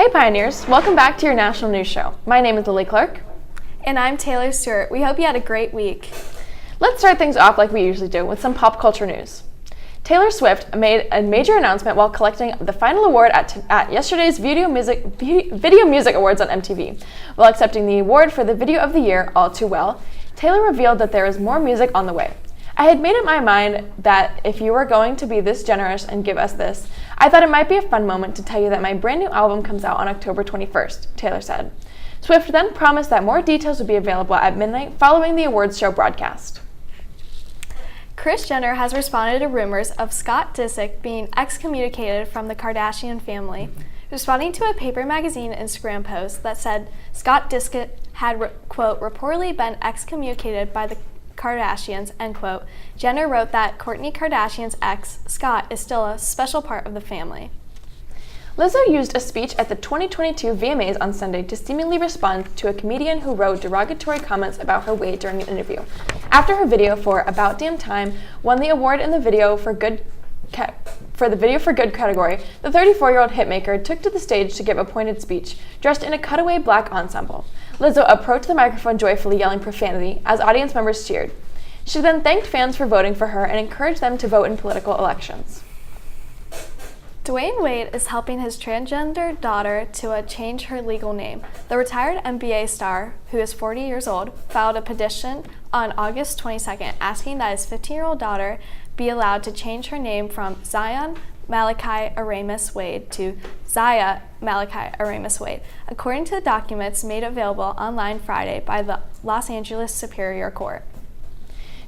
Hey Pioneers, welcome back to your national news show. My name is Lily Clark. And I'm Taylor Stewart. We hope you had a great week. Let's start things off like we usually do with some pop culture news. Taylor Swift made a major announcement while collecting the final award at yesterday's Video Music Awards on MTV. While accepting the award for the Video of the Year, All Too Well, Taylor revealed that there is more music on the way. I had made up my mind that if you were going to be this generous and give us this, I thought it might be a fun moment to tell you that my brand new album comes out on October 21st, Taylor said. Swift then promised that more details would be available at midnight following the awards show broadcast. Kris Jenner has responded to rumors of Scott Disick being excommunicated from the Kardashian family. Responding to a Paper Magazine Instagram post that said Scott Disick had, quote, reportedly been excommunicated by the Kardashians, end quote, Jenner wrote that Kourtney Kardashian's ex, Scott, is still a special part of the family. Lizzo used a speech at the 2022 VMAs on Sunday to seemingly respond to a comedian who wrote derogatory comments about her weight during an interview. After her video for About Damn Time won the award in the Video for Good category, the 34-year-old hitmaker took to the stage to give a pointed speech, dressed in a cutaway black ensemble. Lizzo approached the microphone joyfully yelling profanity as audience members cheered. She then thanked fans for voting for her and encouraged them to vote in political elections. Dwayne Wade is helping his transgender daughter to change her legal name. The retired NBA star, who is 40 years old, filed a petition on August 22nd asking that his 15-year-old daughter be allowed to change her name from Zion Malachi Aramis Wade to Zaya Malachi Aramis Wade, according to the documents made available online Friday by the Los Angeles Superior Court.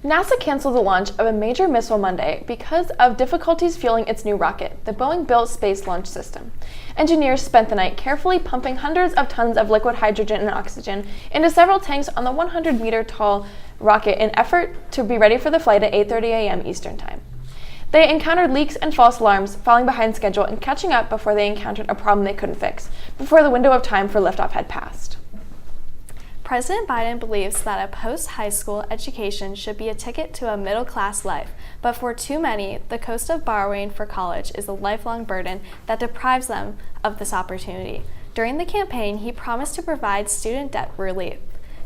NASA canceled the launch of a major missile Monday because of difficulties fueling its new rocket, the Boeing-built Space Launch System. Engineers spent the night carefully pumping hundreds of tons of liquid hydrogen and oxygen into several tanks on the 100-meter-tall rocket in effort to be ready for the flight at 8:30 a.m. Eastern Time. They encountered leaks and false alarms, falling behind schedule and catching up before they encountered a problem they couldn't fix, before the window of time for liftoff had passed. President Biden believes that a post-high school education should be a ticket to a middle-class life, but for too many, the cost of borrowing for college is a lifelong burden that deprives them of this opportunity. During the campaign, he promised to provide student debt relief.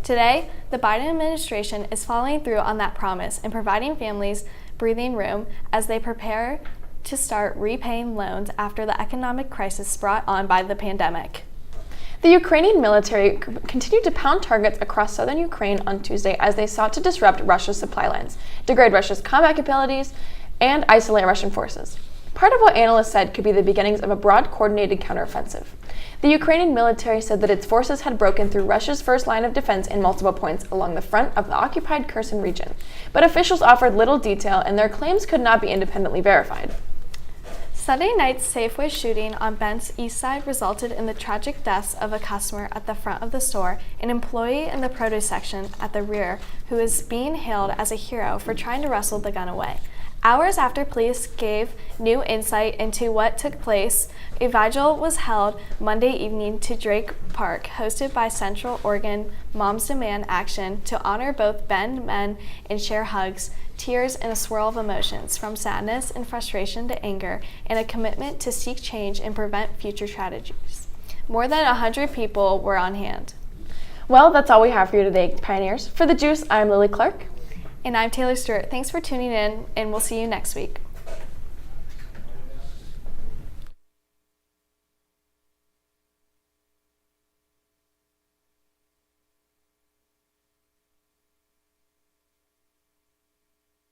Today, the Biden administration is following through on that promise and providing families breathing room as they prepare to start repaying loans after the economic crisis brought on by the pandemic. The Ukrainian military continued to pound targets across southern Ukraine on Tuesday as they sought to disrupt Russia's supply lines, degrade Russia's combat capabilities, and isolate Russian forces. Part of what analysts said could be the beginnings of a broad coordinated counteroffensive. The Ukrainian military said that its forces had broken through Russia's first line of defense in multiple points along the front of the occupied Kherson region, but officials offered little detail and their claims could not be independently verified. Sunday night's Safeway shooting on Bent's East Side resulted in the tragic deaths of a customer at the front of the store, an employee in the produce section at the rear, who is being hailed as a hero for trying to wrestle the gun away. Hours after police gave new insight into what took place, a vigil was held Monday evening to Drake Park, hosted by Central Oregon Moms Demand Action, to honor both bend men and share hugs, tears, and a swirl of emotions, from sadness and frustration to anger, and a commitment to seek change and prevent future tragedies. More than 100 people were on hand. Well, that's all we have for you today, Pioneers. For The Juice, I'm Lily Clark. And I'm Taylor Stewart. Thanks for tuning in, and we'll see you next week.